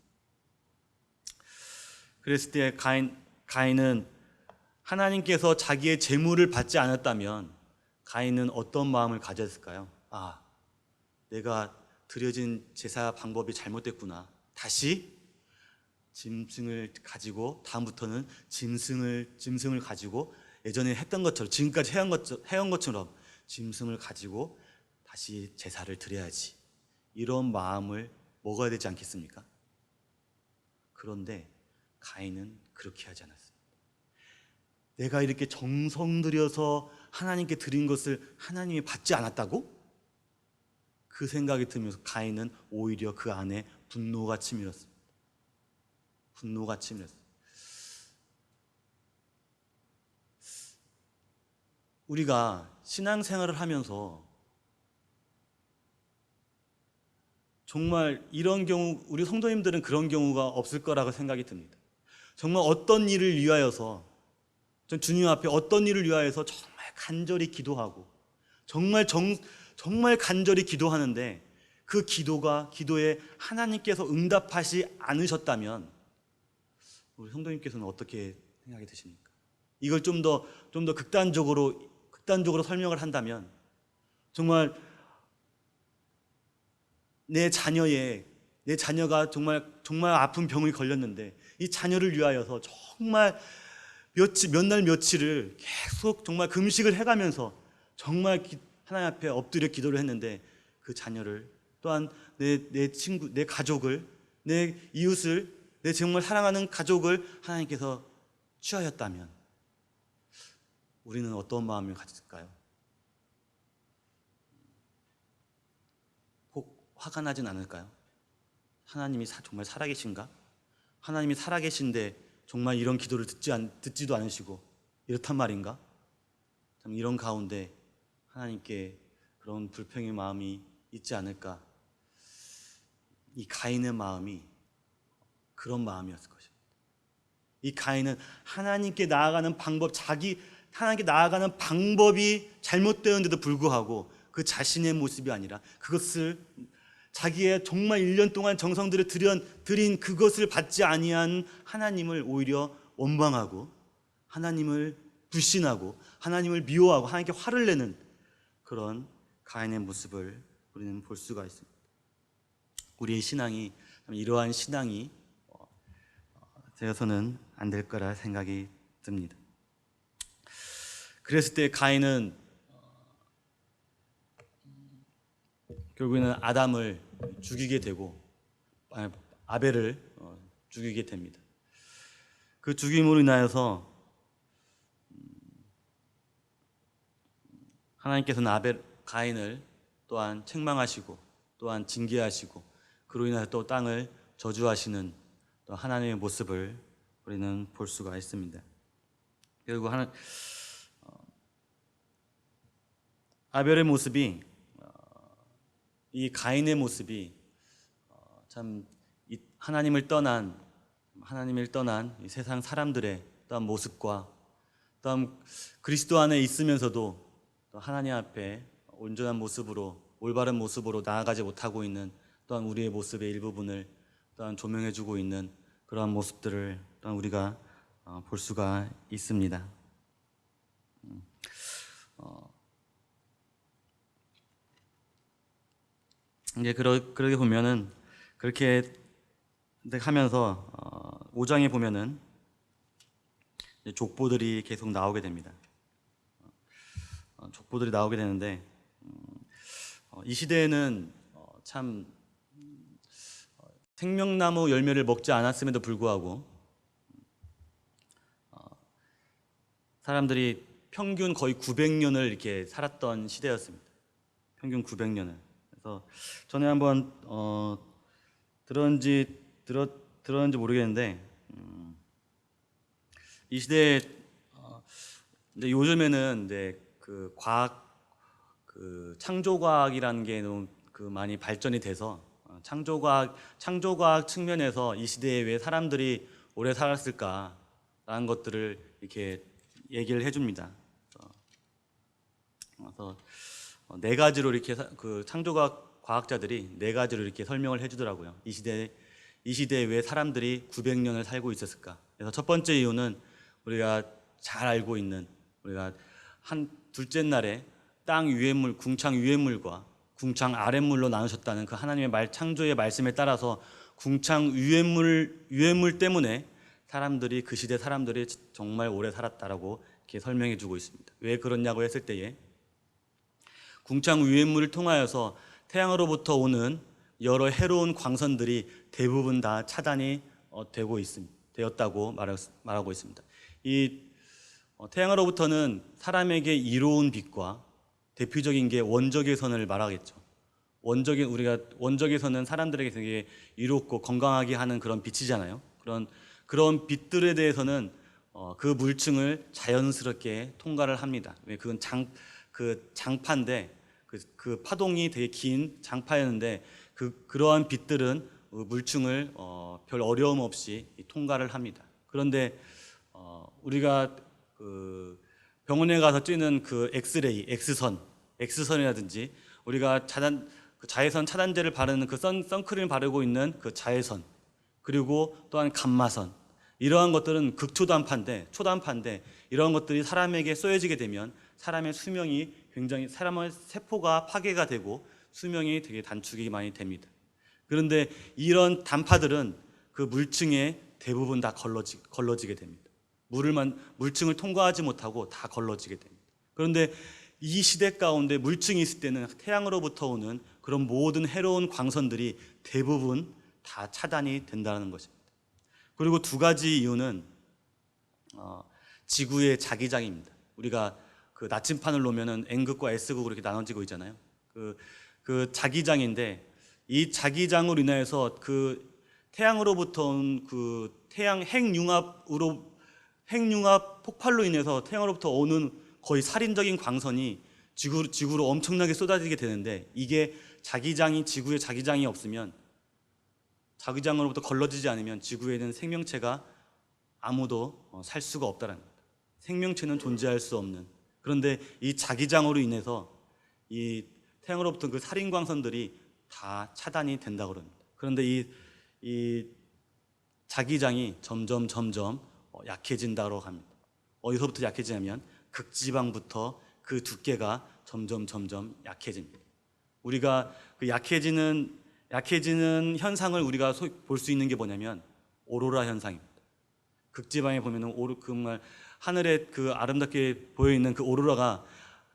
그랬을 때 가인은 하나님께서 자기의 제물을 받지 않았다면 가인은 어떤 마음을 가졌을까요? 내가 드려진 제사 방법이 잘못됐구나. 다시 짐승을 가지고, 다음부터는 짐승을 가지고 예전에 했던 것처럼, 지금까지 해온 것처럼 짐승을 가지고 다시 제사를 드려야지, 이런 마음을 먹어야 되지 않겠습니까? 그런데 가인은 그렇게 하지 않았습니다. 내가 이렇게 정성 들여서 하나님께 드린 것을 하나님이 받지 않았다고? 그 생각이 들면서 가인은 오히려 그 안에 분노가 치밀었습니다. 우리가 신앙생활을 하면서 정말 이런 경우, 우리 성도님들은 그런 경우가 없을 거라고 생각이 듭니다. 정말 어떤 일을 위하여서, 주님 앞에 어떤 일을 위하여서 정말 간절히 기도하고 정말 간절히 기도하는데 그 기도에 하나님께서 응답하지 않으셨다면 우리 성도님께서는 어떻게 생각이 드십니까? 이걸 좀 더 극단적으로 설명을 한다면, 정말 내 자녀가 정말 아픈 병을 걸렸는데 이 자녀를 위하여서 정말 몇 날 며칠을 계속 정말 금식을 해가면서 정말 하나님 앞에 엎드려 기도를 했는데, 그 자녀를, 또한 내 친구, 내 가족을, 내 이웃을, 내 정말 사랑하는 가족을 하나님께서 취하였다면 우리는 어떤 마음을 가질까요? 혹 화가 나진 않을까요? 하나님이 정말 살아계신가? 하나님이 살아계신데 정말 이런 기도를 듣지도 않으시고 이렇단 말인가? 참 이런 가운데 하나님께 그런 불평의 마음이 있지 않을까? 이 가인의 마음이 그런 마음이었을 것입니다. 이 가인은 하나님께 나아가는 하나님께 나아가는 방법이 잘못되었는데도 불구하고 그 자신의 모습이 아니라 그것을 자기의 정말 1년 동안 정성 들여 드린 그것을 받지 아니한 하나님을 오히려 원망하고 하나님을 불신하고 하나님을 미워하고 하나님께 화를 내는 그런 가인의 모습을 우리는 볼 수가 있습니다. 우리의 신앙이 이러한 신앙이 되어서는 안 될 거라 생각이 듭니다. 그랬을 때 가인은 결국에는 아담을 죽이게 되고 아벨을 죽이게 됩니다. 그 죽임으로 인하여서 하나님께서는 가인을 또한 책망하시고 또한 징계하시고 그로 인하여 또 땅을 저주하시는 또 하나님의 모습을 우리는 볼 수가 있습니다. 결국 아벨의 모습이 이 가인의 모습이 참 하나님을 떠난 이 세상 사람들의 또한 모습과 또한 그리스도 안에 있으면서도 또 하나님 앞에 온전한 모습으로 올바른 모습으로 나아가지 못하고 있는 또한 우리의 모습의 일부분을 또한 조명해주고 있는 그러한 모습들을 또한 우리가 볼 수가 있습니다. 이제 그러게 보면은 그렇게 하면서 5장에 보면은 족보들이 계속 나오게 됩니다. 족보들이 나오게 되는데 이 시대에는 참 생명나무 열매를 먹지 않았음에도 불구하고 사람들이 평균 거의 900년을 이렇게 살았던 시대였습니다. 평균 900년을. 그래서 전에 한번 들었는지 모르겠는데 이 시대에 이제 요즘에는 이제 그 창조과학이라는 게 너무 많이 발전이 돼서 창조과학 측면에서 이 시대에 왜 사람들이 오래 살았을까라는 것들을 이렇게 얘기를 해줍니다. 그래서 네 가지로 이렇게 그 창조과학 과학자들이 네 가지로 이렇게 설명을 해주더라고요. 이 시대에 왜 사람들이 900년을 살고 있었을까? 그래서 첫 번째 이유는 우리가 잘 알고 있는 우리가 둘째 날에 땅 유해물, 궁창 유해물과 궁창 아랫물로 나누셨다는 그 하나님의 창조의 말씀에 따라서 궁창 유해물 때문에 그 시대 사람들이 정말 오래 살았다라고 이렇게 설명해주고 있습니다. 왜 그렇냐고 했을 때에 궁창 유해물을 통하여서 태양으로부터 오는 여러 해로운 광선들이 대부분 다 차단이 되었다고 말하고 있습니다. 이 태양으로부터는 사람에게 이로운 빛과 대표적인 게 원적외 선을 말하겠죠. 원적외 선은 사람들에게 되게 이롭고 건강하게 하는 그런 빛이잖아요. 그런 빛들에 대해서는 그 물층을 자연스럽게 통과를 합니다. 왜 그건 장파인데 그 파동이 되게 긴 장파였는데 그러한 빛들은 물층을 별 어려움 없이 통과를 합니다. 그런데 우리가 그 병원에 가서 찌는 그 X선이라든지 우리가 자외선 차단제를 바르는 그 선크림을 바르고 있는 그 자외선, 그리고 또한 감마선, 이러한 것들은 극초단파인데 이러한 것들이 사람에게 쏘여지게 되면 사람의 수명이 사람의 세포가 파괴가 되고 수명이 되게 단축이 많이 됩니다. 그런데 이런 단파들은 그 물층에 대부분 다 걸러지게 됩니다. 물층을 통과하지 못하고 다 걸러지게 됩니다. 그런데 이 시대 가운데 물층이 있을 때는 태양으로부터 오는 그런 모든 해로운 광선들이 대부분 다 차단이 된다는 것입니다. 그리고 두 가지 이유는 지구의 자기장입니다. 우리가 그 나침판을 놓으면은 N극과 S극으로 이렇게 나눠지고 있잖아요. 그 자기장인데 이 자기장으로 인해서 그 태양으로부터 온 그 태양 핵융합 폭발로 인해서 태양으로부터 오는 거의 살인적인 광선이 지구로 엄청나게 쏟아지게 되는데, 이게 지구에 자기장이 없으면, 자기장으로부터 걸러지지 않으면 지구에는 생명체가 아무도 살 수가 없다는 겁니다. 생명체는 존재할 수 없는. 그런데 이 자기장으로 인해서 이 태양으로부터 그 살인 광선들이 다 차단이 된다고 그럽니다. 그런데 이 자기장이 점점 약해진다고 합니다. 어디서부터 약해지냐면 극지방부터 그 두께가 점점 약해집니다. 우리가 그 약해지는 현상을 우리가 볼 수 있는 게 뭐냐면 오로라 현상입니다. 극지방에 보면은 정말 하늘에 그 아름답게 보여 있는 그 오로라가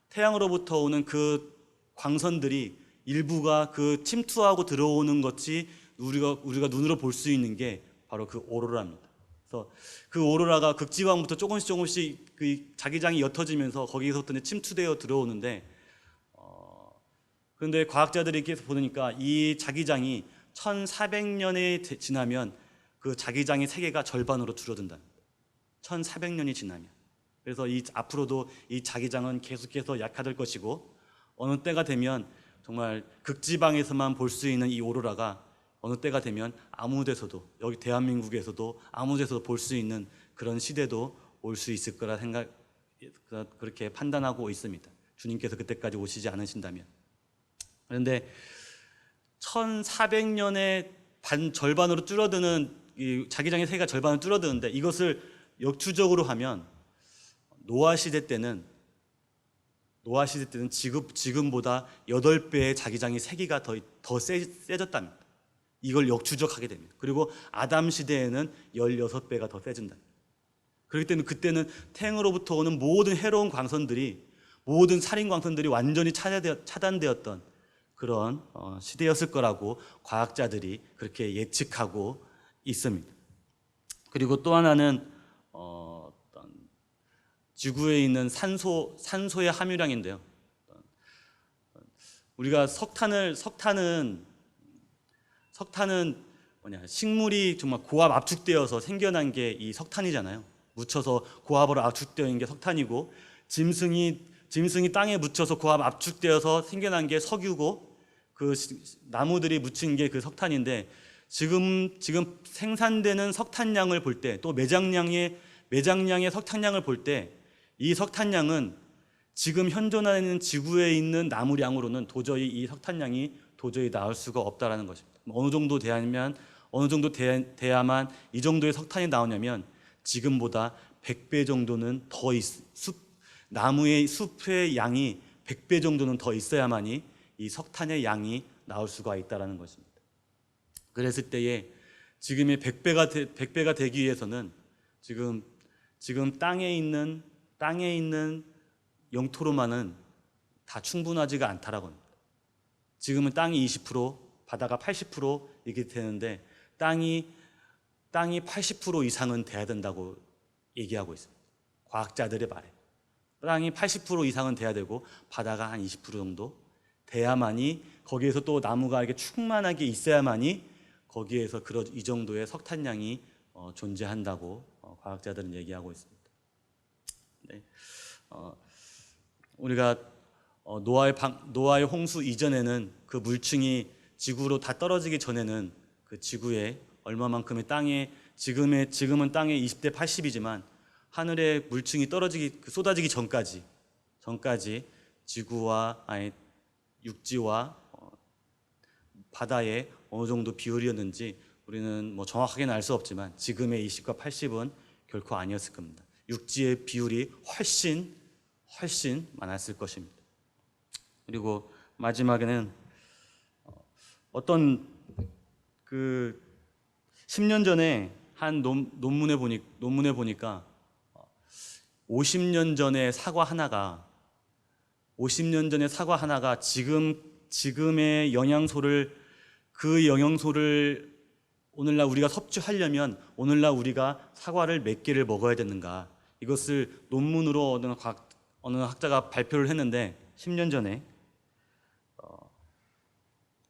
태양으로부터 오는 그 광선들이 일부가 그 침투하고 들어오는 것이 우리가 눈으로 볼 수 있는 게 바로 그 오로라입니다. 그래서 그 오로라가 극지방부터 조금씩 그 자기장이 옅어지면서 거기서부터 침투되어 들어오는데, 그런데 과학자들이 이렇게 보니까 이 자기장이 1400년이 지나면 그 자기장의 세계가 절반으로 줄어든다. 1400년이 지나면. 그래서 앞으로도 이 자기장은 계속해서 약화될 것이고, 어느 때가 되면 정말 극지방에서만 볼 수 있는 이 오로라가 어느 때가 되면 아무 데서도, 여기 대한민국에서도 아무 데서도 볼 수 있는 그런 시대도 올 수 있을 거라 그렇게 판단하고 있습니다. 주님께서 그때까지 오시지 않으신다면. 그런데 1400년의 절반으로 줄어드는 이 자기장의 세계가 절반으로 줄어드는데, 이것을 역추적으로 하면 노아 시대 때는 지금보다 8배의 자기장의 세기가 더 세졌답니다. 이걸 역추적하게 됩니다. 그리고 아담 시대에는 16배가 더 세진다. 그렇기 때문에 그때는 태양으로부터 오는 모든 해로운 광선들이, 모든 살인 광선들이 완전히 차단되었던 그런 시대였을 거라고 과학자들이 그렇게 예측하고 있습니다. 그리고 또 하나는 지구에 있는 산소의 함유량인데요. 우리가 석탄은 식물이 정말 고압 압축되어서 생겨난 게 이 석탄이잖아요. 묻혀서 고압으로 압축되어 있는 게 석탄이고, 짐승이 땅에 묻혀서 고압 압축되어서 생겨난 게 석유고, 그 나무들이 묻힌 게 그 석탄인데, 지금 생산되는 석탄량을 볼 때, 또 매장량의 석탄량을 볼 때, 이 석탄량은 지금 현존하는 지구에 있는 나무량으로는 도저히 이 석탄량이 도저히 나올 수가 없다라는 것입니다. 어느 정도 돼야만 이 정도의 석탄이 나오냐면, 지금보다 100배 정도는 나무의 숲의 양이 100배 정도는 더 있어야만이 이 석탄의 양이 나올 수가 있다라는 것입니다. 그랬을 때에 지금의 100배가 되기 위해서는 지금 땅에 있는 영토로만은 다 충분하지가 않다라고 합니다. 지금은 땅이 20%, 바다가 80% 이렇게 되는데, 땅이 80% 이상은 돼야 된다고 얘기하고 있습니다. 과학자들의 말에. 땅이 80% 이상은 돼야 되고 바다가 한 20% 정도 돼야만이, 거기에서 또 나무가 이렇게 충만하게 있어야만이 거기에서 이 정도의 석탄량이 존재한다고 과학자들은 얘기하고 있습니다. 네. 우리가 노아의 홍수 이전에는 그 물층이 지구로 다 떨어지기 전에는 그 지구에 얼마만큼의 땅에, 지금은 땅에 20대 80이지만 하늘에 물층이 쏟아지기 전까지 육지와 바다에 어느 정도 비율이었는지 우리는 정확하게는 알 수 없지만, 지금의 20과 80은 결코 아니었을 겁니다. 육지의 비율이 훨씬 많았을 것입니다. 그리고 마지막에는 어떤 10년 전에 한 논문에 보니까 50년 전의 사과 하나가 지금의 그 영양소를 오늘날 우리가 섭취하려면 오늘날 우리가 사과를 몇 개를 먹어야 되는가, 이것을 논문으로 어느 학자가 발표를 했는데, 10년 전에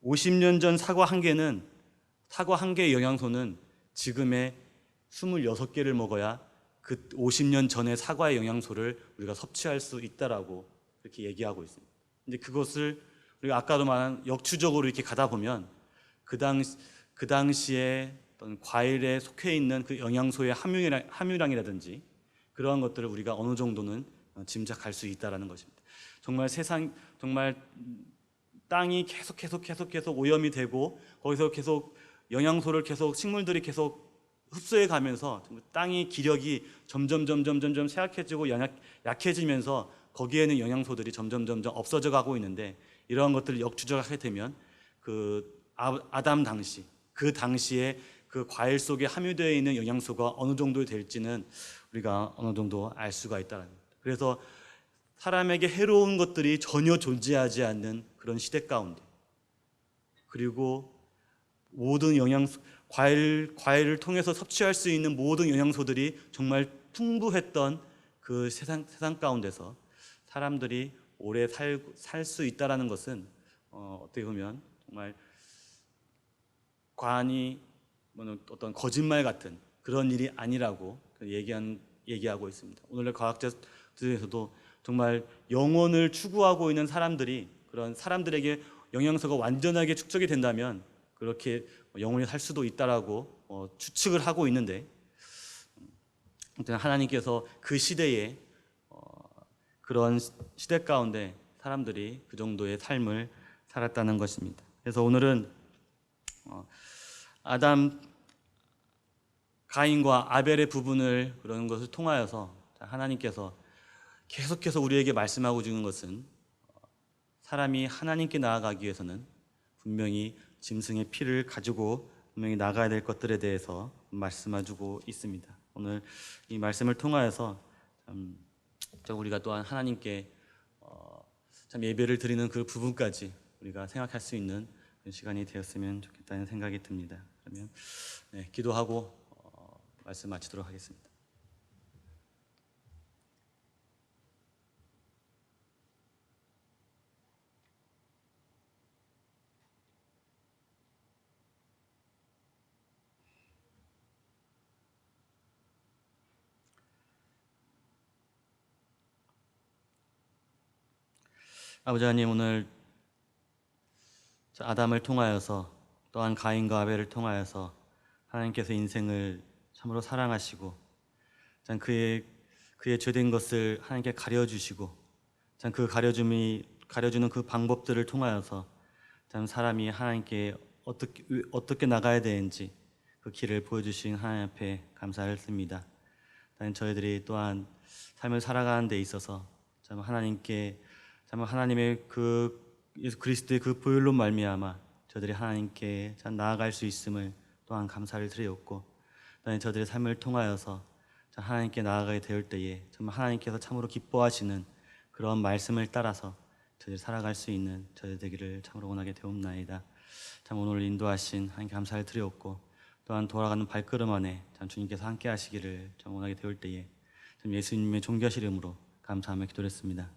50년 전 사과 한 개의 영양소는 지금의 26개를 먹어야 그 50년 전의 사과의 영양소를 우리가 섭취할 수 있다라고 그렇게 얘기하고 있습니다. 근데 그것을 우리가 아까도 말한 역추적으로 이렇게 가다 보면 그 당시에 어떤 과일에 속해 있는 그 영양소의 함유량이라든지 그러한 것들을 우리가 어느 정도는 짐작할 수 있다라는 것입니다. 정말 정말 땅이 계속 오염이 되고 거기서 계속 영양소를 계속 식물들이 계속 흡수해 가면서 땅의 기력이 점점 쇠약해지고 약해지면서 거기에는 영양소들이 점점 없어져 가고 있는데, 이러한 것들을 역추적하게 되면 그 아담 당시 그 당시에 그 과일 속에 함유되어 있는 영양소가 어느 정도 될지는 우리가 어느 정도 알 수가 있다는 겁니다. 그래서 사람에게 해로운 것들이 전혀 존재하지 않는 그런 시대 가운데, 그리고 모든 과일을 통해서 섭취할 수 있는 모든 영양소들이 정말 풍부했던 그 세상 가운데서 사람들이 오래 살 수 있다라는 것은 어떻게 보면 정말 과언이 어떤 거짓말 같은 그런 일이 아니라고 얘기하고 있습니다. 오늘날 과학자들에서도 정말 영혼을 추구하고 있는 사람들이, 그런 사람들에게 영양소가 완전하게 축적이 된다면 그렇게 영원히 살 수도 있다라고 추측을 하고 있는데, 하나님께서 그 시대에 그런 시대 가운데 사람들이 그 정도의 삶을 살았다는 것입니다. 그래서 오늘은 가인과 아벨의 부분을 그런 것을 통하여서 하나님께서 계속해서 우리에게 말씀하고 주는 것은, 사람이 하나님께 나아가기 위해서는 분명히 짐승의 피를 가지고 분명히 나가야 될 것들에 대해서 말씀해주고 있습니다. 오늘 이 말씀을 통하여서 우리가 또한 하나님께 참 예배를 드리는 그 부분까지 우리가 생각할 수 있는 시간이 되었으면 좋겠다는 생각이 듭니다. 그러면 기도하고 말씀 마치도록 하겠습니다. 아버지 하나님, 오늘 아담을 통하여서 또한 가인과 아벨을 통하여서 하나님께서 인생을 참으로 사랑하시고 참 그의 죄된 것을 하나님께 가려주시고 참 그 가려주는 그 방법들을 통하여서 참 사람이 하나님께 어떻게 나가야 되는지 그 길을 보여주신 하나님 앞에 감사했습니다. 저희들이 또한 삶을 살아가는 데 있어서 참 하나님의 그 예수 그리스도의 그 보혈로 말미암아 저들이 하나님께 참 나아갈 수 있음을 또한 감사를 드렸고, 저들의 삶을 통하여서 하나님께 나아가게 될 때에 정말 하나님께서 참으로 기뻐하시는 그런 말씀을 따라서 저들이 살아갈 수 있는 저들 되기를 참으로 원하게 되옵나이다. 참 오늘 인도하신 하나님께 감사를 드렸고, 또한 돌아가는 발걸음 안에 참 주님께서 함께 하시기를 참 원하게 되올 때에 참 예수님의 존귀하신 이름으로 감사하며 기도했습니다.